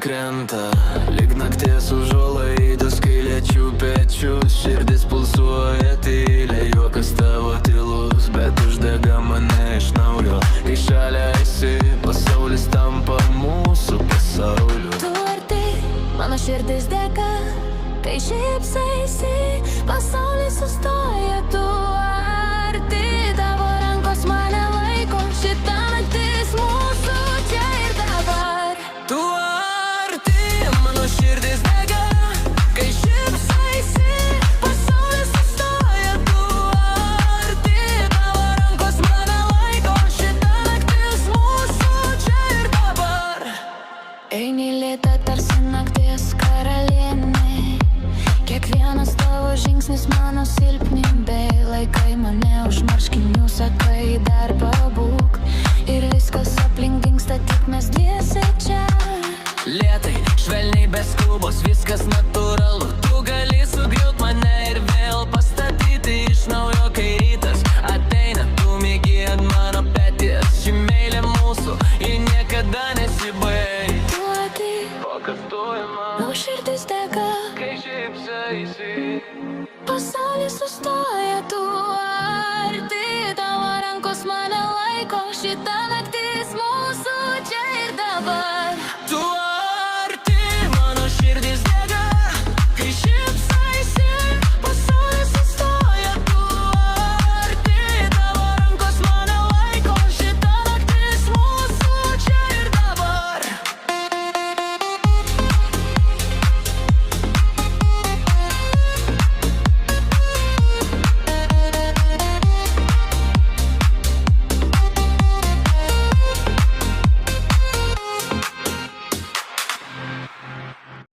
krenta, lyg nakties užuolaidos, kai liečiu pečius. Širdis pulsuoja tyliai, juokas tavo tylus, bet uždega mane iš naujo. Kai šalia esi, pasaulis tampa mūsų pasauliu. Tu arti, mano širdis dega, kai šypsaisi, pasaulis sustoja. Tu arti, tavo rankos mane laiko, šita naktis mūsų čia ir dabar. Tu arti, mano širdis dega, kai šypsaisi, pasaulis sustoja. Tu arti, tavo rankos mane laiko, šita naktis mūsų čia ir dabar. Eini lėta tarsi nakties karalienė, kiekvienas tavo žingsnis mano silpnybė. Laikai mane už marškinių, sakai dar pabūk, ir viskas aplink dingsta, tik mes dviese čia. Lėtai, švelniai, be skubos, viskas natūralu. Tu gali sugriūt mane ir vėl pastatyti iš naujo, kai rytas ateina. Tu mėgi ant mano peties, ši meilė mūsų, ji niekada nesibaigs. Tu atei, Pakartojama, mano širdis dega, kai šypsaisi, pasaulis sustoja. Tu